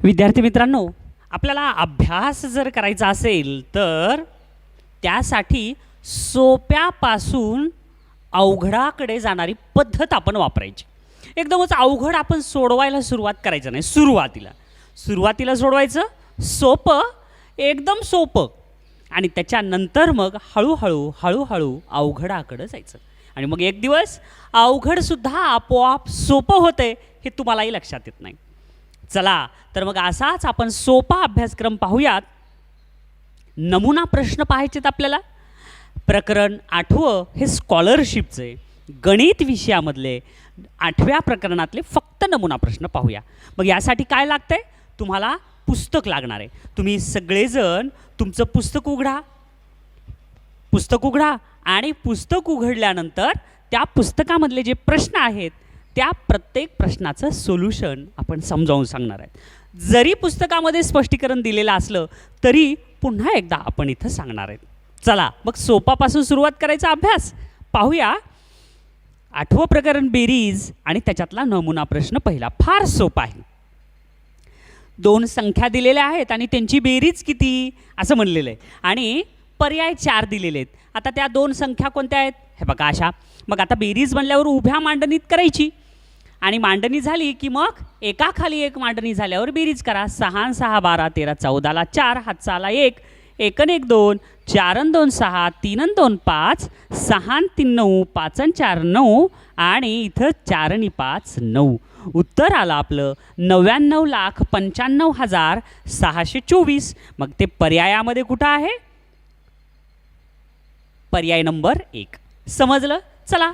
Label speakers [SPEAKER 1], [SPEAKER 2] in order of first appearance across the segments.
[SPEAKER 1] विद्यार्थी मित्रांनो, आपल्याला अभ्यास जर करायचा असेल तर त्यासाठी सोप्यापासून अवघडाकडे जाणारी पद्धत आपण वापरायची. एकदमच अवघड आपण सोडवायला सुरुवात करायचं नाही. सुरुवातीला सोडवायचं सोपं, एकदम सोपं, आणि त्याच्यानंतर मग हळूहळू अवघडाकडे जायचं. आणि मग एक दिवस अवघडसुद्धा आपोआप सोपं होते हे तुम्हालाही लक्षात येत नाही. चला तर मग असाच आपण सोपा अभ्यासक्रम पाहूयात. नमुना प्रश्न पाहायचेत आपल्याला. प्रकरण 8 हे स्कॉलरशिपचे गणित विषयामधले 8व्या प्रकरणातले फक्त नमुना प्रश्न पाहूया. मग यासाठी काय लागतंय? तुम्हाला पुस्तक लागणार आहे. तुम्ही सगळेजण तुमचं पुस्तक उघडा आणि पुस्तक उघडल्यानंतर त्या पुस्तकामधले जे प्रश्न आहेत त्या प्रत्येक प्रश्नाचं सोल्युशन आपण समजावून सांगणार आहे. जरी पुस्तकामध्ये स्पष्टीकरण दिलेलं असलं तरी पुन्हा एकदा आपण इथं सांगणार आहेत. चला मग सोपापासून सुरुवात करायचा अभ्यास पाहूया. 8वं प्रकरण बेरीज आणि त्याच्यातला नमुना प्रश्न पहिला फार सोपा आहे. 2 संख्या दिलेल्या आहेत आणि त्यांची बेरीज किती असं म्हणलेलं आहे आणि पर्याय 4 दिलेले आहेत. आता त्या 2 संख्या कोणत्या आहेत? हे बघा अशा. मग आता बेरीज म्हणल्यावर उभ्या मांडणीत करायची आणि मांडणी झाली की मग एकाखाली एक मांडणी झाल्यावर बेरीज करा. 6 आणि 6 12 13 14ला 4, हातचा आला 1, 1 आणि 1 2, 4 आणि 2 6, 3 आणि 2 5, 6 आणि 3 9, 5 आणि 4 9 आणि इथं 4 आणि 5 9. उत्तर आलं आपलं 99,95,624. मग ते पर्यायामध्ये कुठं आहे? पर्याय नंबर 1. समजलं? चला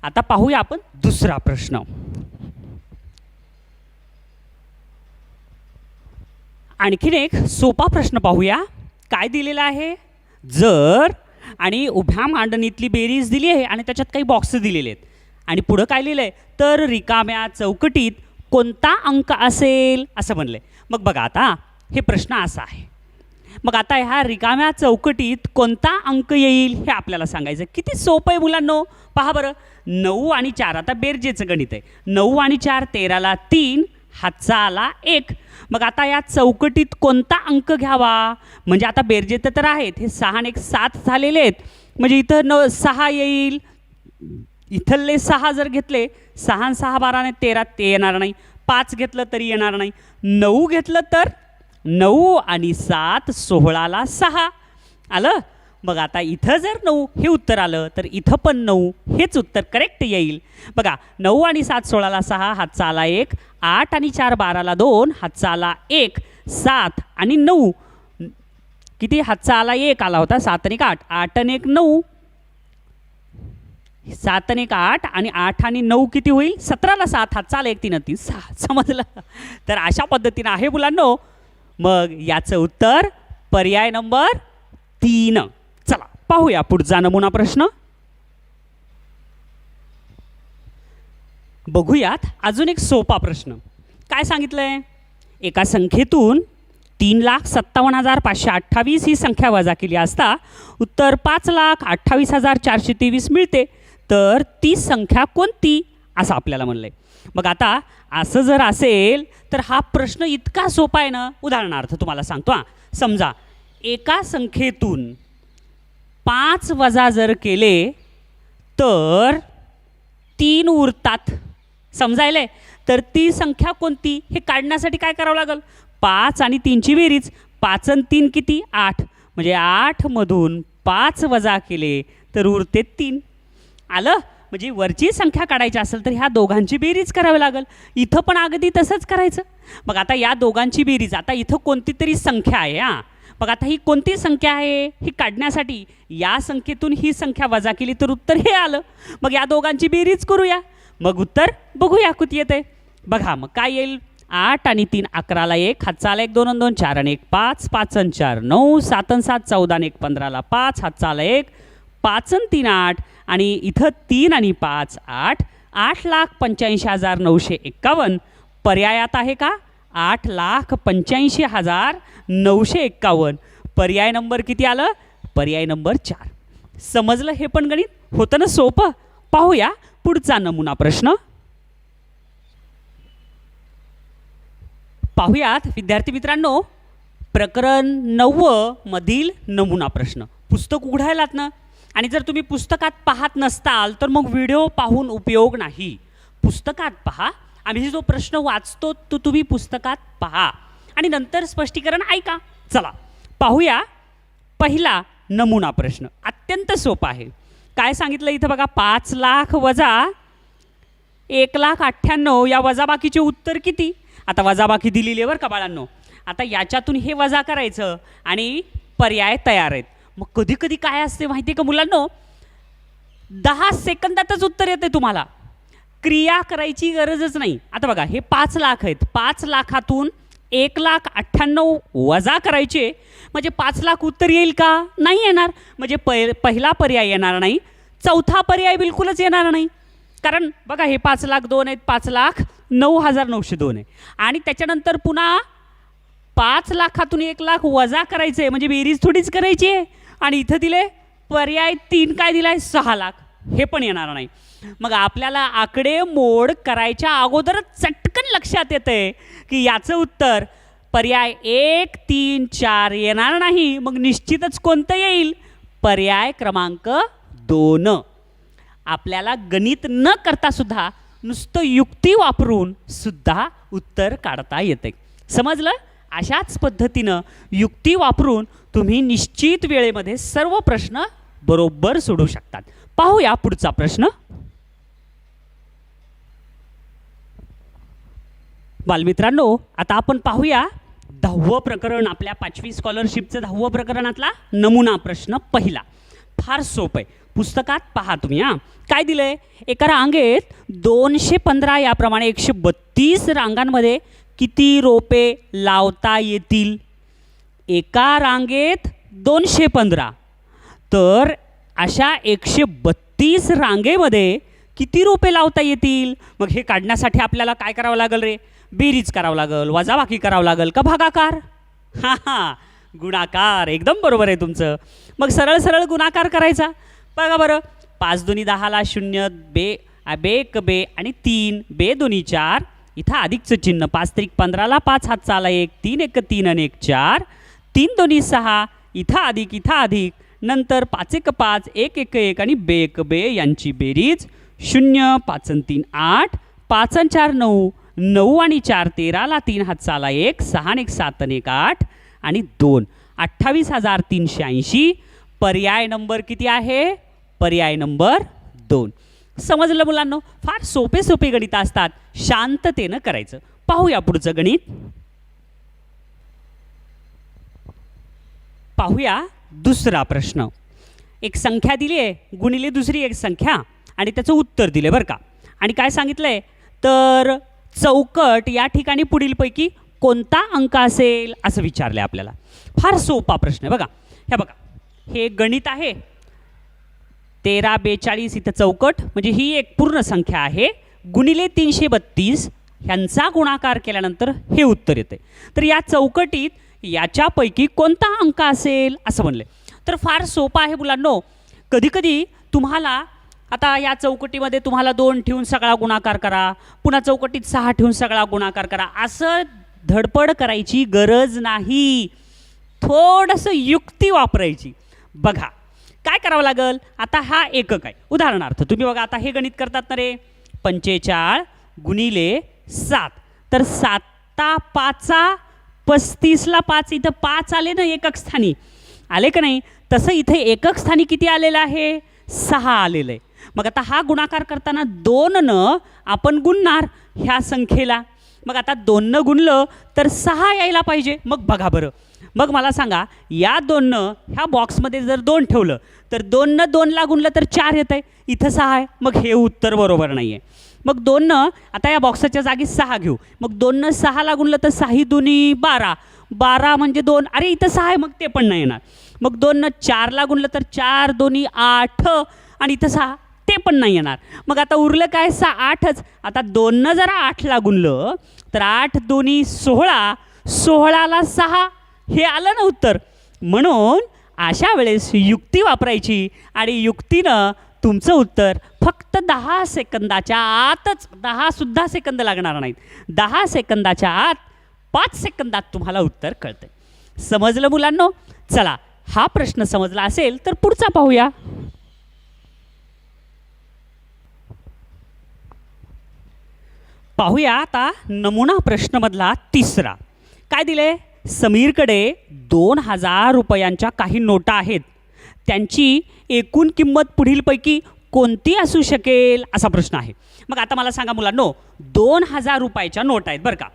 [SPEAKER 1] आता पाहूया आपण दुसरा प्रश्न. आणखीन एक सोपा प्रश्न पाहूया. काय दिलेला आहे? जर आणि उभ्या मांडणीतली बेरीज दिली आहे आणि त्याच्यात काही बॉक्स दिलेले आहेत आणि पुढं काय लिहिलं आहे? तर रिकाम्या चौकटीत कोणता अंक असेल असं म्हणलं आहे. मग बघा आता हे प्रश्न असा आहे. मग आता ह्या रिकाम्या चौकटीत कोणता अंक येईल हे आपल्याला सांगायचं. किती सोपं आहे मुलांनो. पहा बरं, 9 आणि 4 आता बेरजेचं गणित आहे. 9 आणि 4 13ला 3, हातचा आला 1. मग आता या चौकटीत कोणता अंक घ्यावा? म्हणजे आता बेरजेचं तर आहेत, हे 6 आणि 1 7 झालेले आहेत. म्हणजे इथं 6 येईल. इथले 6 जर घेतले, 6 आणि 6 12 आणि 13 ते येणार नाही. 5 घेतलं तरी येणार नाही. 9 घेतलं तर 9 आणि 7 16ला 6 आलं. मग आता इथं जर 9 हे उत्तर आलं तर इथं पण 9 हेच उत्तर करेक्ट येईल. बघा 9 आणि 7 16ला 6, हातचा आला 1, 8 आणि 4 12ला 2, हातचा आला 1, 7 आणि 9 किती? हातचा आला 1 आला होता. 7 आणि 8, 8 आणि 1 9, 7 आणि 1 8 आणि 8 आणि 9 किती होईल? 17ला 7, हातचा आला 1 3 3 6. समजलं? तर अशा पद्धतीनं आहे मुलांनो. मग याचं उत्तर पर्याय नंबर 3. चला पाहूया पुढचा नमुना प्रश्न. बघूयात अजून एक सोपा प्रश्न. काय सांगितलंय? एका संख्येतून 3,57,528 ही संख्या वजा केली असता उत्तर 5,28,423 मिळते. तर ती संख्या कोणती असं आपल्याला म्हणलंय. मग आता असं जर असेल तर हा प्रश्न इतका सोपा आहे ना. उदाहरणार्थ तुम्हाला सांगतो. समजा एका संख्येतून 5 वजा जर केले तर 3 उरतात. समजायले? तर ती संख्या कोणती हे काढण्यासाठी काय करावं लागेल? 5 आणि 3ची बेरीज. 5 आणि 3 किती? 8. म्हणजे 8 मधून 5 वजा केले तर उरते 3. आलं? म्हणजे वरची संख्या काढायची असेल तर ह्या दोघांची बेरीज करावी लागेल. इथं पण अगदी तसंच करायचं. मग आता या दोघांची बेरीज. आता इथं कोणती तरी संख्या आहे. मग आता ही कोणती संख्या आहे ही काढण्यासाठी या संख्येतून ही संख्या वजा केली तर उत्तर हे आलं. मग या दोघांची बेरीज करूया. मग उत्तर बघूया किती येते. बघा मग काय येईल? 8 आणि 3 11ला 1, हातचा आला 1 2 आणि 2 4 आणि 1 5, 5 आणि 4 9, 7 आणि 7 14 आणि 1 15ला 5, हातचा आला 1, 5 आणि 3 8 आणि इथं 3 आणि 5 8, 8,85,951. पर्यायात आहे का? 8,85,951. पर्याय नंबर किती आलं? पर्याय नंबर 4. समजलं हे पण गणित? होतं ना सोपं? पाहूया पुढचा नमुना प्रश्न. पाहूयात विद्यार्थी मित्रांनो, प्रकरण 9 मधील नमुना प्रश्न. पुस्तक उघडायलात ना, आणि जर तुम्ही पुस्तकात पाहत नसताल तर मग व्हिडिओ पाहून उपयोग नाही. पुस्तकात पहा. आम्ही जो प्रश्न वाचतो तो तुम्ही पुस्तकात पहा आणि नंतर स्पष्टीकरण ऐका. चला पाहूया पहिला नमुना प्रश्न. अत्यंत सोपा आहे. काय सांगितलं इथं बघा, 5 लाख वजा 1,98,000 या वजाबाकीचे उत्तर किती. आता वजाबाकी दिलेली आहे बरं का बाळांनो. आता याच्यातून हे वजा करायचं आणि पर्याय तयार आहेत. मग कधी कधी काय असते माहिती आहे का मुलांनो, 10 सेकंदातच उत्तर येते. तुम्हाला क्रिया करायची गरजच नाही. आता बघा हे 5 लाख आहेत. 5 लाखातून 1,98,000 वजा करायचे म्हणजे 5 लाख उत्तर येईल का? नाही येणार. म्हणजे पहिला पर्याय येणार नाही, चौथा पर्याय बिलकुलच येणार नाही. कारण बघा हे 5,02,000 आहेत, 5,09,902 आहे आणि त्याच्यानंतर पुन्हा 5 लाखातून 1,00,000 वजा करायचे म्हणजे बेरीज थोडीच करायची आहे. आणि इथं दिले पर्याय 3 काय दिलाय 6 लाख, हे पण येणार नाही. मग आपल्याला आकडेमोड करायच्या अगोदरच चटकन लक्षात येतंय की याचं उत्तर पर्याय 1, 3, 4 येणार नाही. मग निश्चितच कोणतं येईल? पर्याय क्रमांक 2. आपल्याला गणित न करता सुद्धा नुसतं युक्ती वापरून सुद्धा उत्तर काढता येते. समजलं? अशाच पद्धतीनं युक्ती वापरून तुम्ही निश्चित वेळेमध्ये सर्व प्रश्न बरोबर सोडवू शकतात. पाहूया पुढचा प्रश्न. बालमित्रांनो, आता आपण पाहूया 10वं प्रकरण, आपल्या 5वी स्कॉलरशिपचं 10वं प्रकरणातला नमुना प्रश्न पहिला. फार सोपं आहे. पुस्तकात पहा तुम्ही. काय दिलंय? एका रांगेत 215 याप्रमाणे 132 रांगांमध्ये किती रोपे लावता येतील? एका रांगेत 215, तर अशा 132 रांगेमध्ये किती रोपे लावता येतील? मग हे काढण्यासाठी आपल्याला काय करावं लागेल रे? बेरीज करावं लागेल, वजाबाकी करावं लागेल का भागाकार? हां, गुणाकार. एकदम बरोबर आहे तुमचं. मग सरळ सरळ गुणाकार करायचा. बघा बरं, 5 दुनी 10ला 0, बे 1 बे आणि 3 बे 2 4. इथं अधिकचं चिन्ह. 5 त्रिक 15ला 5 हातचा आला 1, 3 1 3 आणि 1 4, 3 2 6. इथं अधिक नंतर 5 1 5, 1 1 1 आणि बे 1 बे यांची बेरीज 0, 5 आणि 3 8, 5 आणि 4 9, 9 आणि 4 13ला 3 हातचा आला 1, 6 आणि 1 7 आणि 1 8 आणि 2, 28,380. पर्याय नंबर किती आहे? पर्याय नंबर 2. समजलं मुलांनो? फार सोपे सोपे गणित असतात, शांततेनं करायचं. पाहूया पुढचं गणित. पाहूया दुसरा प्रश्न. एक संख्या दिली आहे गुणिले दुसरी एक संख्या आणि त्याचं उत्तर दिले बरं का. आणि काय सांगितलंय तर चौकट या ठिकाणी पुढीलपैकी कोणता अंक असेल असं विचारलंय आपल्याला. फार सोपा प्रश्न आहे बघा. हे बघा, हे गणित आहे. 13 42 इथं चौकट म्हणजे ही एक पूर्ण संख्या आहे, गुणिले 332 ह्यांचा गुणाकार केल्यानंतर हे उत्तर येते. तर या चौकटीत याच्यापैकी कोणता अंक असेल असं म्हणले. तर फार सोपा आहे मुलांनो. कधी कधी तुम्हाला आता या चौकटीमध्ये तुम्हाला 2 ठेवून सगळा गुणाकार करा, पुन्हा चौकटीत 6 ठेवून सगळा गुणाकार करा, असं धडपड करायची गरज नाही. थोडंसं युक्ती वापरायची. बघा काय करावं लागेल. आता हा एकक आहे. उदाहरणार्थ तुम्ही बघा, आता हे गणित करतात ना रे, 45 गुणिले 7, तर 7 5 35ला 5, इथं 5 आले ना एकक स्थानी, आले का नाही? तसं इथे एकक स्थानी किती आलेलं आहे? 6 आलेलं आहे. मग आता हा गुणाकार करताना 2 आपण गुणणार ह्या संख्येला. मग आता 2 गुणलं तर 6 यायला पाहिजे. मग बघा बरं, मग मला सांगा, या 2 ह्या बॉक्समध्ये जर 2 ठेवलं तर 2 2ला गुणलं तर 4 येत आहे, इथं 6 आहे. मग हे उत्तर बरोबर नाही आहे. मग 2 आता या बॉक्सच्या जागी 6 घेऊ. मग 2 6ला गुणलं तर 6 2 12, 12 म्हणजे 2, अरे इथं 6 आहे, मग ते पण नाही येणार. मग 2 4ला गुणलं तर 4 2 8 आणि इथं 6, ते पण नाही येणार. मग आता उरलं काय? 8च. आता 2 जरा 8ला गुणलं तर 8 2 16, 16ला 6, हे आलं ना उत्तर. म्हणून अशा वेळेस युक्ती वापरायची आणि युक्तीनं तुमचं उत्तर फक्त 10 सेकंदाच्या आतच, 10 सुद्धा सेकंद लागणार नाहीत, 10 सेकंदाच्या आत 5 सेकंदात तुम्हाला उत्तर कळतंय. समजलं मुलांनो? चला, हा प्रश्न समजला असेल तर पुढचा पाहूया. पाहूया आता नमुना प्रश्नमधला तिसरा. काय दिले? समीरकडे 2000 रुपयांच्या काही नोटा आहेत. त्यांची एकूण किंमत पुढीलपैकी कोणती असू शकेल असा प्रश्न आहे. मग आता मला सांगा मुलांनो, 2000 रुपयाच्या नोटा आहेत बरं का,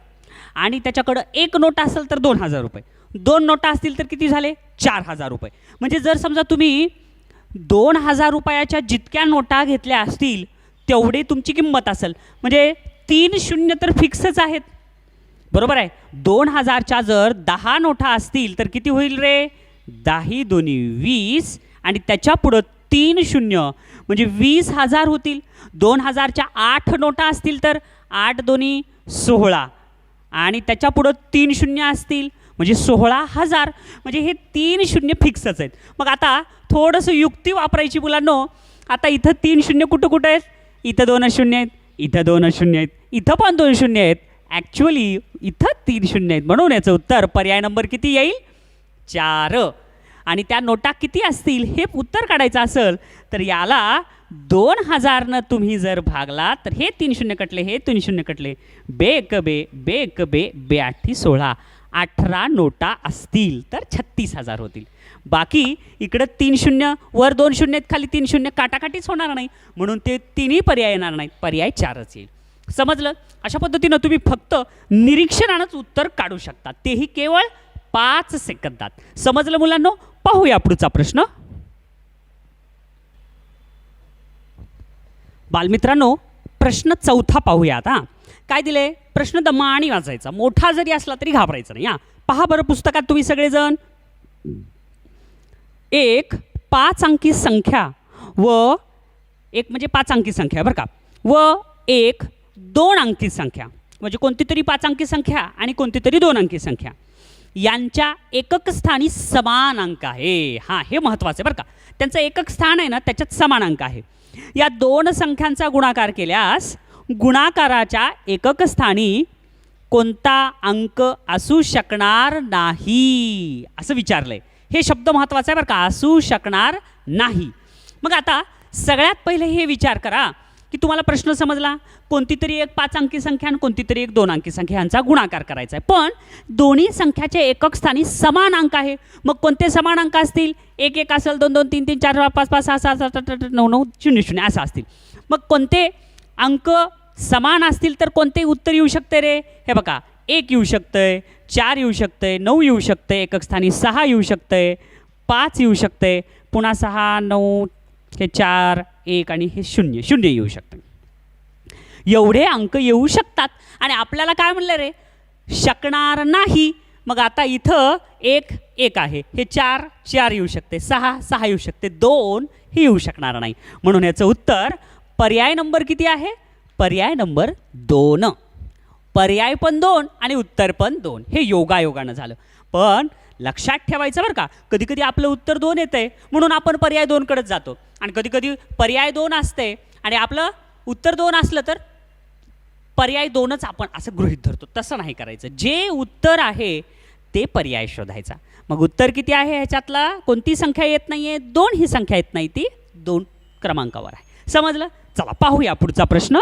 [SPEAKER 1] आणि त्याच्याकडं एक नोटा असेल तर 2000 रुपये, 2 नोटा असतील तर किती झाले? 4000 रुपये. म्हणजे जर समजा तुम्ही 2000 रुपयाच्या जितक्या नोटा घेतल्या असतील तेवढी तुमची किंमत असेल. म्हणजे 3 शून्य तर फिक्सच आहेत, बरोबर आहे. 2000च्या जर 10 नोटा असतील तर किती होईल रे? 10 दोन्ही 20 आणि त्याच्या पुढं 3 शून्य म्हणजे 20,000 होतील. 2000च्या 8 नोटा असतील तर 8 दोन्ही 16 आणि त्याच्या पुढं 3 शून्य असतील म्हणजे 16,000. म्हणजे हे 3 शून्य फिक्सच आहेत. मग आता थोडंसं युक्ती वापरायची मुलांनो. आता इथं 3 शून्य कुठं कुठं आहेत? इथं 2 शून्य आहेत, इथं 2 शून्य आहेत, इथं पण 2 शून्य आहेत. ॲक्च्युअली इथं 3 शून्य आहेत, म्हणून याचं उत्तर पर्याय नंबर किती येईल? 4. आणि त्या नोटा किती असतील हे उत्तर काढायचं असेल तर याला 2000 तुम्ही जर भागला तर हे 3 शून्य कटले, हे 3 शून्य कटले, बे एक बे, बे एक बे, बे 8 16, 18 नोटा असतील तर 36,000 होतील. बाकी इकडं 3 शून्य, वर 2 शून्य आहेत, खाली 3 शून्य, काटाकाटीच होणार नाही, म्हणून ते तिन्ही पर्याय येणार नाहीत, पर्याय 4च येईल. समजलं? अशा पद्धतीनं तुम्ही फक्त निरीक्षणानंच उत्तर काढू शकता, तेही केवळ 5 सेकंदात. समजलं मुलांनो? पाहूया पुढचा प्रश्न. बालमित्रांनो, प्रश्न 4 पाहूया आता. काय दिले? प्रश्न दमाने वाचायचा, मोठा जरी असला तरी घाबरायचं नाही. पहा बरं पुस्तकात तुम्ही सगळेजण. एक 5 अंकी संख्या व एक म्हणजे 5 अंकी संख्या बरं का, व एक 2 अंकी संख्या, म्हणजे कोणती तरी 5 अंकी संख्या आणि कोणती तरी 2 अंकी संख्या यांच्या एकक स्थानी समान अंक आहे. हां, हे महत्त्वाचं आहे बरं का. त्यांचं एकक स्थान आहे ना, त्याच्यात समान अंक आहे. या 2 संख्यांचा गुणाकार केल्यास गुणाकाराच्या एकक स्थानी कोणता अंक असू शकणार नाही असं विचारलंय. हे शब्द महत्त्वाचा आहे बरं का, असू शकणार नाही. मग आता सगळ्यात पहिले हे विचार करा की तुम्हाला प्रश्न समजला. कोणती तरी एक 5 अंकी संख्या आणि कोणती तरी एक 2 अंकी संख्या यांचा गुणाकार करायचा आहे, पण दोन्ही संख्याच्या एकक स्थानी समान अंक आहे. मग कोणते समान अंक असतील? 1 1 असेल, 2 2 3 3 4 5 5 6 6 7 8 9 9 0 0 असं असतील. मग कोणते अंक समान असतील तर कोणते उत्तर येऊ शकते रे? हे बघा, 1 येऊ शकतंय, 4 येऊ शकतंय, 9 येऊ शकतंय, एकक स्थानी 6 येऊ शकतंय, 5 येऊ शकतंय, पुन्हा 6 9 हे 4 1 आणि हे 0 0 येऊ शकतं. एवढे अंक येऊ शकतात आणि आपल्याला काय म्हणलं रे? शकणार नाही. मग आता इथं 1 1 आहे, हे 4 4 येऊ शकते, 6 6 येऊ शकते, 2 हे येऊ शकणार नाही. म्हणून याचं उत्तर पर्याय नंबर किती आहे? पर्याय नंबर 2. पर्याय पण 2 आणि उत्तर पण 2. हे योगायोगानं झालं. पण लक्षात ठेवायचं बरं का, कधी कधी आपलं उत्तर 2 येतंय म्हणून आपण पर्याय 2 कडेच जातो, आणि कधी कधी पर्याय 2 असते आणि आपलं उत्तर 2 असलं तर पर्याय 2च आपण असं गृहीत धरतो. तसं नाही करायचं. जे उत्तर आहे ते पर्याय शोधायचा. मग उत्तर किती आहे? ह्याच्यातला कोणती संख्या येत नाही आहे? 2 ही संख्या येत नाही, ती 2 क्रमांकावर आहे. समजलं? चला पाहूया पुढचा प्रश्न.